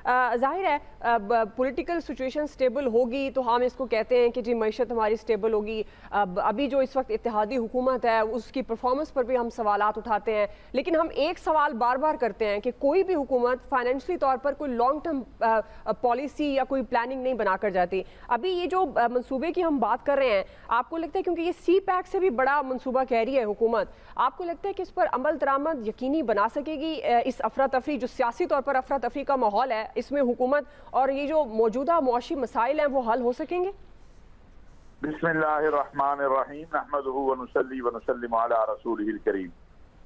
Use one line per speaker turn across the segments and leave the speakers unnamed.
जाहिर है political situation stable होगी तो हम इसको कहते हैं कि जी मईशत हमारी स्टेबल होगी। अभी जो इस वक्त इत्तेहादी हुकूमत है उसकी परफॉर्मेंस पर भी हम सवालात उठाते हैं, लेकिन हम एक सवाल बार बार करते हैं कि कोई भी हुकूमत फाइनेंशियली तौर पर कोई लॉन्ग टर्म पॉलिसी या कोई प्लानिंग नहीं बनाकर जाती। अभी ये जो मंसूबे की हम बात कर रहे हैं, आपको लगता है क्योंकि ये सी पैक से भी बड़ा मंसूबा कह रही है हुकूमत, आपको लगता है कि इस पर अमल दरामद यकीनी बना सकेगी? इस अफरा तफरी जो सियासी तौर पर अफरा तफरी का माहौल है, इसमें हुकूमत और ये जो मौजूदा मुआशी मसाइल हैं वो हल हो सकेंगे?
बिस्मिल्लाहिर्रहमानिर्रहीम नहमदुहु व नुसल्ली व नुसल्लिमु अला रसूलिहिल करीम।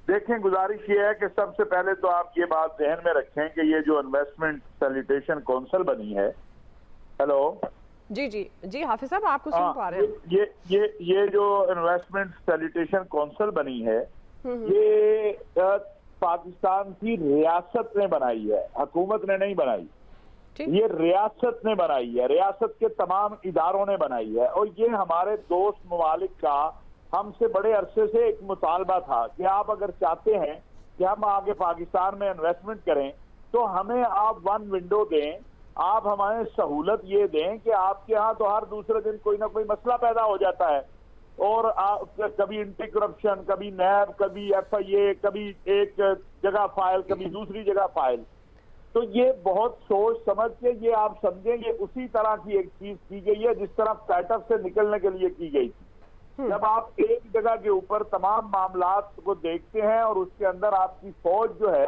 देखें, गुजारिश ये है कि सबसे पहले तो आप ये बात ध्यान में रखें कि ये जो इन्वेस्टमेंट फैसिलिटेशन काउंसिल बनी है, हेलो
जी जी जी हाफिज साहब आपको सुन पा रहे हैं।
ये जो इन्वेस्टमेंट फैसिलिटेशन काउंसिल बनी है, ये पाकिस्तान की रियासत ने बनाई है, हुकूमत ने नहीं बनाई। ये रियासत ने बनाई है, रियासत के तमाम इदारों ने बनाई है। और ये हमारे दोस्त ममालिक का हमसे बड़े अरसे से एक मुतालबा था कि आप अगर चाहते हैं कि हम आगे पाकिस्तान में इन्वेस्टमेंट करें तो हमें आप वन विंडो दें, आप हमें सहूलत ये दें कि आपके यहाँ तो हर दूसरे दिन कोई ना कोई मसला पैदा हो जाता है, और कभी एंटी करप्शन, कभी नैब, कभी FIA, कभी एक जगह फाइल, कभी दूसरी जगह फाइल। तो ये बहुत सोच समझ के, ये आप समझें, ये उसी तरह की एक चीज की गई है जिस तरह स्टार्टअप से निकलने के लिए की गई थी। जब आप एक जगह के ऊपर तमाम मामलात को देखते हैं और उसके अंदर आपकी फौज जो है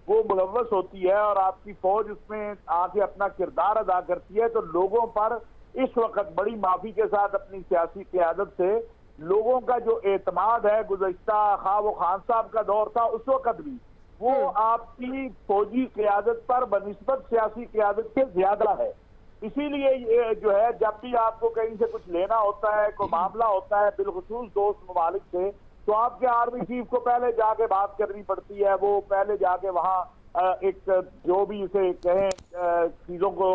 वो मुलव्वस होती है और आपकी फौज उसमें आके अपना किरदार अदा करती है, तो लोगों पर इस वक्त बड़ी माफी के साथ अपनी सियासी क़यादत से लोगों का जो एतमाद है, गुज़श्ता खा वो खान साहब का दौर था उस वक्त भी, वो आपकी फौजी क़यादत पर बनिस्बत सियासी क़यादत से ज्यादा है। इसीलिए ये जो है, जब भी आपको कहीं से कुछ लेना होता है, कोई मामला होता है बिलखुसूस दोस्त ममालिक से, तो आपके आर्मी चीफ को पहले जाके बात करनी पड़ती है। वो पहले जाके वहाँ एक जो भी उसे कहें चीजों को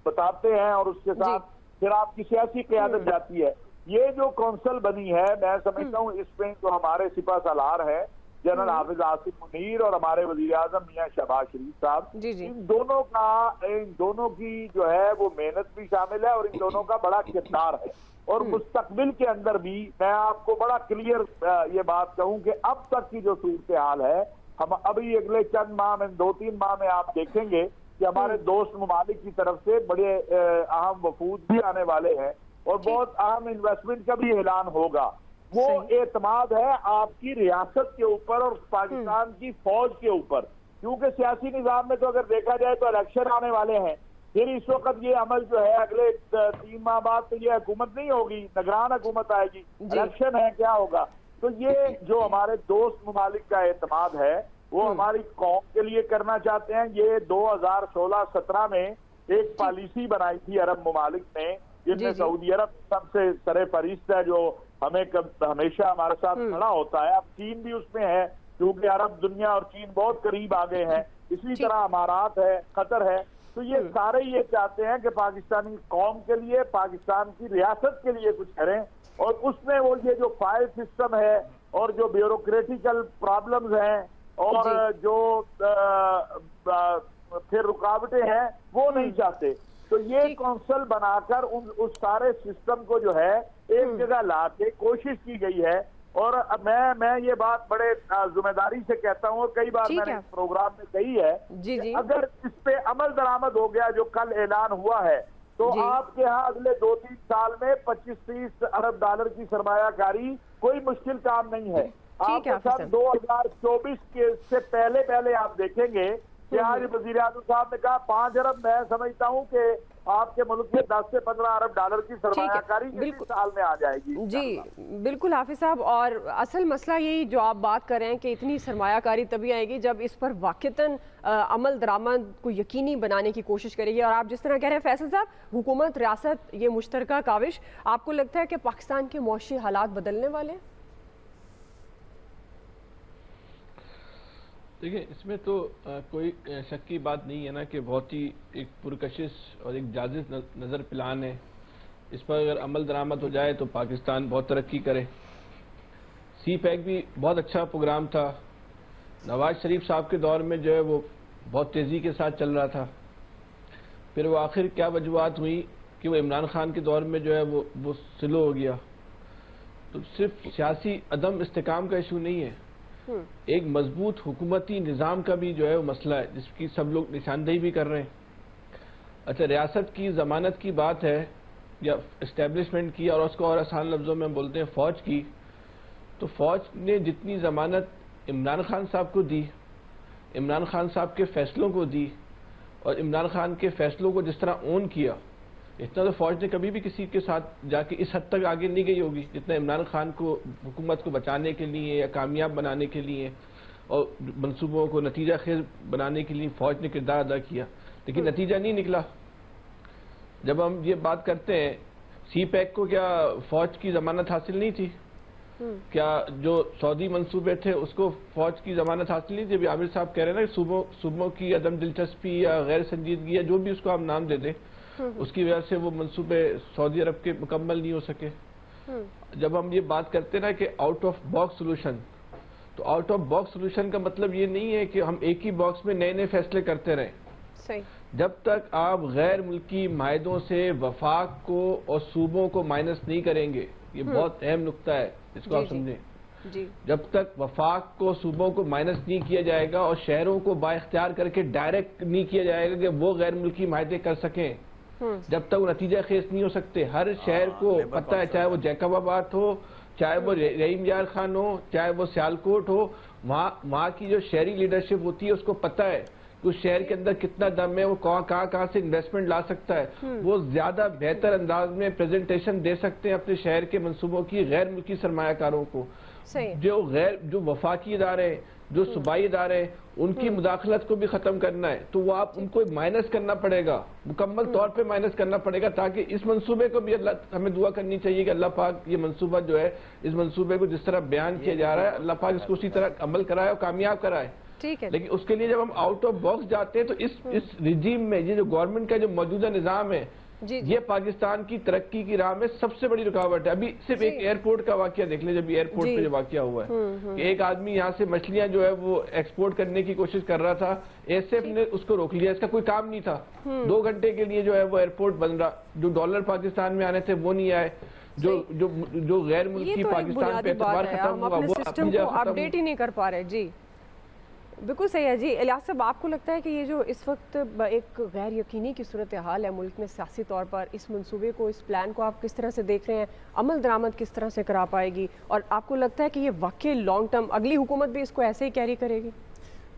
बताते हैं और उसके साथ फिर आपकी सियासी क़यादत जाती है। ये जो काउंसिल बनी है, मैं समझता हूँ इसमें जो हमारे सिपा सालार है जनरल हाफिज आसिफ मुनीर और हमारे वजीर आजम मियां शहबाज शरीफ साहब, इन दोनों की जो है वो मेहनत भी शामिल है और इन दोनों का बड़ा किरदार है। और मुस्तकबिल के अंदर भी मैं आपको बड़ा क्लियर ये बात कहूं कि अब तक की जो सूरत हाल है, हम अभी अगले चंद माह में, 2-3 माह में आप देखेंगे कि हमारे दोस्त ममालिक की तरफ से बड़े अहम वफूद भी आने वाले हैं और बहुत अहम इन्वेस्टमेंट का भी ऐलान होगा। वो एतमाद है आपकी रियासत के ऊपर और पाकिस्तान की फौज के ऊपर, क्योंकि सियासी निजाम में तो अगर देखा जाए तो इलेक्शन आने वाले हैं। फिर इस वक्त ये अमल जो है अगले 3 माह बाद तो ये हुकूमत नहीं होगी, निगरान हुकूमत आएगी, इलेक्शन है, क्या होगा। तो ये जो हमारे दोस्त ममालिक का एतमाद है वो हमारी कौम के लिए करना चाहते हैं। ये 2016-17 में एक पॉलिसी बनाई थी अरब ममालिक ने, जिसमें सऊदी अरब सबसे सरे फरिश्त है, जो हमें हमेशा हमारे साथ खड़ा होता है। अब चीन भी उसमें है, क्योंकि अरब दुनिया और चीन बहुत करीब आ गए हैं। इसी तरह अमारात है, कतर है। तो ये सारे ये चाहते हैं कि पाकिस्तानी कौम के लिए, पाकिस्तान की रियासत के लिए कुछ करें। और उसमें वो ये जो फाइल सिस्टम है और जो ब्यूरोक्रेटिकल प्रॉब्लम्स हैं और जो फिर रुकावटें हैं वो नहीं चाहते। तो ये काउंसिल बनाकर उस सारे सिस्टम को जो है एक जगह ला के कोशिश की गई है। और मैं ये बात बड़े जिम्मेदारी से कहता हूँ, कई बार मैंने इस प्रोग्राम में कही है कि अगर इस पे अमल दरामद हो गया जो कल ऐलान हुआ है, तो आपके यहाँ अगले 2-3 साल में 25-30 अरब डॉलर की सरमायाकारी कोई मुश्किल काम नहीं है। आप सन 2024 के से पहले आप देखेंगे कि आज वज़ीर आज़म साहब ने कहा 5 अरब, मैं समझता हूँ कि आपके मुल्क में 10 से 15 अरब डॉलर की सरमायाकारी इस साल में आ जाएगी।
जी बिल्कुल हाफिज साहब, और असल मसला यही जो आप बात कर रहे हैं कि इतनी सरमायाकारी तभी आएगी जब इस पर वाक़तन अमल दरामद को यकीनी बनाने की कोशिश करेगी। और आप जिस तरह कह रहे हैं फैसल साहब, हुकूमत रियासत ये मुश्तरका काविश, आपको लगता है कि पाकिस्तान के मौशी हालात बदलने वाले हैं?
देखिए, इसमें तो कोई शक की बात नहीं है ना कि बहुत ही एक पुरकशिश और एक जाजिज नज़र प्लान है। इस पर अगर अमल दरामद हो जाए तो पाकिस्तान बहुत तरक्की करे। सी पैक भी बहुत अच्छा प्रोग्राम था, नवाज शरीफ साहब के दौर में जो है वो बहुत तेज़ी के साथ चल रहा था। फिर वो आखिर क्या वजूहत हुई कि वो इमरान खान के दौर में जो है वो स्लो हो गया। तो सिर्फ सियासी अदम इस्तेकाम का इशू नहीं है, एक मजबूत हुकूमती निज़ाम का भी जो है वो मसला है, जिसकी सब लोग निशानदेही भी कर रहे हैं। अच्छा, रियासत की ज़मानत की बात है या इस्टेब्लिशमेंट की, और उसको और आसान लफ्ज़ों में बोलते हैं फ़ौज की, तो फ़ौज ने जितनी ज़मानत इमरान खान साहब को दी, इमरान खान साहब के फ़ैसलों को दी, और इमरान खान के फ़ैसलों को जिस तरह ओन किया, इतना तो फ़ौज ने कभी भी किसी के साथ जाके इस हद तक आगे नहीं गई होगी जितना इमरान खान को हुकूमत को बचाने के लिए या कामयाब बनाने के लिए और मंसूबों को नतीजा खेज बनाने के लिए फ़ौज ने किरदार अदा किया। लेकिन नतीजा नहीं निकला। जब हम ये बात करते हैं, सी पैक को क्या फ़ौज की ज़मानत हासिल नहीं थी? क्या जो सऊदी मंसूबे थे उसको फ़ौज की ज़मानत हासिल नहीं थी? अभी आमिर साहब कह रहे हैं ना, सूबों की अदम दिलचस्पी या गैर संजीदगी या जो भी उसको आप नाम दे दें, उसकी वजह से वो मंसूबे सऊदी अरब के मुकम्मल नहीं हो सके। जब हम ये बात करते हैं ना कि आउट ऑफ बॉक्स सोल्यूशन, तो आउट ऑफ बॉक्स सोल्यूशन का मतलब ये नहीं है कि हम एक ही बॉक्स में नए नए फैसले करते रहें।
सही। जब
तक आप गैर मुल्की माहिदों से वफाक को और सूबों को माइनस नहीं करेंगे, ये बहुत अहम नुक्ता है, इसको आप समझें। जब तक वफाक को सूबों को माइनस नहीं किया जाएगा और शहरों को बाइख्तियार करके डायरेक्ट नहीं किया जाएगा कि वो गैर मुल्की माहिदे कर सकें, जब तक वो नतीजा खेस नहीं हो सकते। हर शहर को पता है, चाहे वो जैकबाबाद हो, चाहे वो रहीम यार खान हो, चाहे वो सियालकोट हो, वहाँ की जो शहरी लीडरशिप होती है उसको पता है कि उस शहर के अंदर कितना दम है, वो कहाँ से इन्वेस्टमेंट ला सकता है, वो ज्यादा बेहतर अंदाज में प्रेजेंटेशन दे सकते हैं अपने शहर के मंसूबों की गैर मुल्की सरमायाकारों को। जो वफाकी इदारे, जो सूबाई इदारे, उनकी मुदाखलत को भी खत्म करना है, तो वो आप उनको माइनस करना पड़ेगा, मुकम्मल तौर पे माइनस करना पड़ेगा, ताकि इस मंसूबे को भी हमें दुआ करनी चाहिए कि अल्लाह पाक ये मंसूबा जो है, इस मंसूबे को जिस तरह बयान किया जा रहा है, अल्लाह पाक इसको उसी तरह अमल कराए और कामयाब कराए।
ठीक है।
लेकिन उसके लिए जब हम आउट ऑफ बॉक्स जाते हैं तो इस रिजीम में ये जो गवर्नमेंट का जो मौजूदा निजाम है, ये पाकिस्तान की तरक्की की राह में सबसे बड़ी रुकावट है। अभी सिर्फ एक एयरपोर्ट का वाकया देख ले, जब एयरपोर्ट पे जो वाकया हुआ है कि एक आदमी यहाँ से मछलियां जो है वो एक्सपोर्ट करने की कोशिश कर रहा था, एसएफ ने उसको रोक लिया, इसका कोई काम नहीं था। 2 घंटे के लिए जो है वो एयरपोर्ट बन रहा, जो डॉलर पाकिस्तान में आने थे वो नहीं आए, जो गैर मुल्की पाकिस्तान पे एतबार खत्म हुआ, वो
सिस्टम को अपडेट ही नहीं कर पा रहे। जी बिल्कुल सही है। जी इलियास साहब, आपको लगता है कि ये जो इस वक्त एक गैर यकीनी की सूरत हाल है मुल्क में सियासी तौर पर, इस मंसूबे को, इस प्लान को आप किस तरह से देख रहे हैं? अमल दरामद किस तरह से करा पाएगी? और आपको लगता है कि ये वाकई लॉन्ग टर्म अगली हुकूमत भी इसको ऐसे ही कैरी करेगी?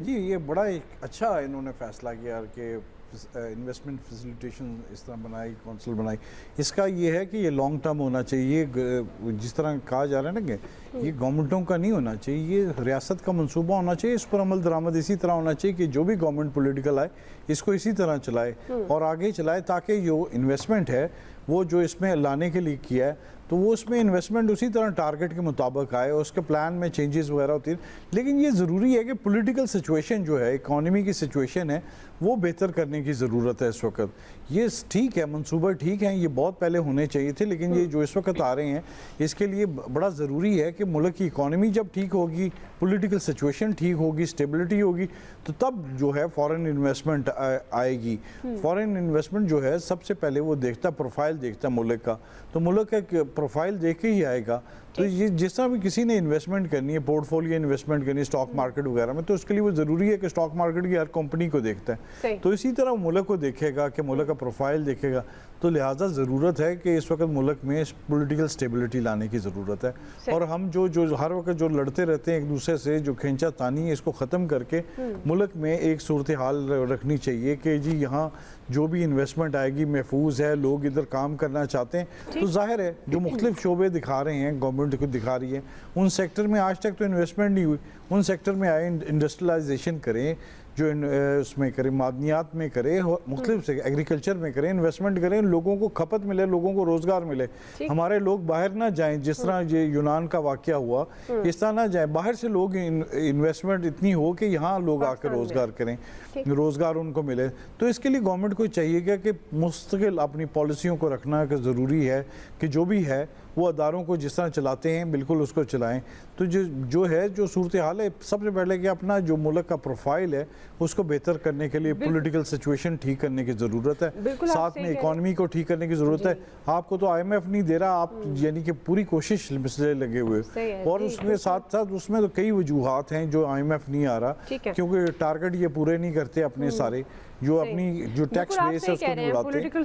जी, ये बड़ा एक अच्छा इन्होंने फैसला किया कि इन्वेस्टमेंट फैसिलिटेशन इस तरह बनाई, कौंसिल बनाई। इसका ये है कि ये लॉन्ग टर्म होना चाहिए, जिस तरह कहा जा रहा है ना कि ये गवर्नमेंटों का नहीं होना चाहिए, ये रियासत का मंसूबा होना चाहिए। इस पर अमल दरामद इसी तरह होना चाहिए कि जो भी गवर्नमेंट पॉलिटिकल आए इसको इसी तरह चलाए और आगे चलाए, ताकि जो इन्वेस्टमेंट है वो जो इसमें लाने के लिए किया है तो वो उसमें इन्वेस्टमेंट उसी तरह टारगेट के मुताबिक आए, उसके प्लान में चेंजेस वगैरह होती है। लेकिन ये ज़रूरी है कि पॉलिटिकल सिचुएशन जो है, इकॉनमी की सिचुएशन है, वो बेहतर करने की ज़रूरत है इस वक्त। ये ठीक है, मंसूबा ठीक है, ये बहुत पहले होने चाहिए थे, लेकिन ये जो इस वक्त आ रहे हैं इसके लिए बड़ा ज़रूरी है कि मुल्क की इकॉनमी जब ठीक होगी, पॉलिटिकल सिचुएशन ठीक होगी, स्टेबिलिटी होगी, तो तब जो है फॉरेन इन्वेस्टमेंट आएगी। फॉरेन इन्वेस्टमेंट जो है सबसे पहले वो देखता, प्रोफाइल देखता मुल्क का, तो मुल्क का प्रोफाइल देख के ही आएगा। तो ये जिस तरह भी किसी ने इन्वेस्टमेंट करनी है, पोर्टफोलियो इन्वेस्टमेंट करनी है स्टॉक मार्केट वगैरह में, तो उसके लिए वो ज़रूरी है कि स्टॉक मार्केट की हर कंपनी को देखता है, तो इसी तरह मुल्क को देखेगा कि मुल्क का प्रोफाइल देखेगा। तो लिहाजा ज़रूरत है कि इस वक्त मुल्क में पॉलिटिकल स्टेबिलिटी लाने की ज़रूरत है। और हम जो हर वक्त जो लड़ते रहते हैं एक दूसरे से, जो खींचा तानी है, इसको ख़त्म करके मुल्क में एक सूरत हाल रखनी चाहिए कि जी यहाँ जो भी इन्वेस्टमेंट आएगी महफूज है, लोग इधर काम करना चाहते हैं। तो जाहिर है जो मुख्तलिफ शोबे दिखा रहे हैं, गवर्नमेंट को दिखा रही है, उन सेक्टर में आज तक तो इन्वेस्टमेंट नहीं हुई, उन सेक्टर में आए, इंडस्ट्रियलाइजेशन करें, जो उसमें करें, मादनियात में करें, मुख्तलिफ से एग्रीकल्चर में करें, इन्वेस्टमेंट करें, लोगों को खपत मिले, लोगों को रोज़गार मिले। हमारे लोग बाहर ना जाएं, जिस तरह ये यूनान का वाक़या हुआ, इस तरह ना जाएं, बाहर से लोग इन्वेस्टमेंट इतनी हो कि यहाँ लोग आकर रोज़गार करें, रोज़गार उनको मिले। तो इसके लिए गवर्नमेंट को चाहिए कि मुस्तकिल अपनी पॉलिसियों को रखना ज़रूरी है कि जो भी है वो अदारों को जिस तरह चलाते हैं बिल्कुल उसको चलाएं। तो जो सूरत हाल है, सबसे पहले कि अपना जो मुल्क का प्रोफाइल है उसको बेहतर करने के लिए पॉलिटिकल सिचुएशन ठीक करने की ज़रूरत है,
बिल्कुल आप
साथ
सही
में
कह रहे
इकॉनमी को ठीक करने की ज़रूरत है। आपको तो IMF नहीं दे रहा, आप यानी कि पूरी कोशिश से लगे हुए,
सही है,
और
जी,
उसमें साथ साथ उसमें तो कई वजूहात हैं जो IMF नहीं आ रहा,
ठीक है।
क्योंकि टारगेट ये पूरे नहीं करते अपने सारे, जो अपनी जो टैक्स
बिल्कुल आप
बेस है
सही
उसको
कह रहे
नहीं
हैं,
बढ़ाते।
पॉलिटिकल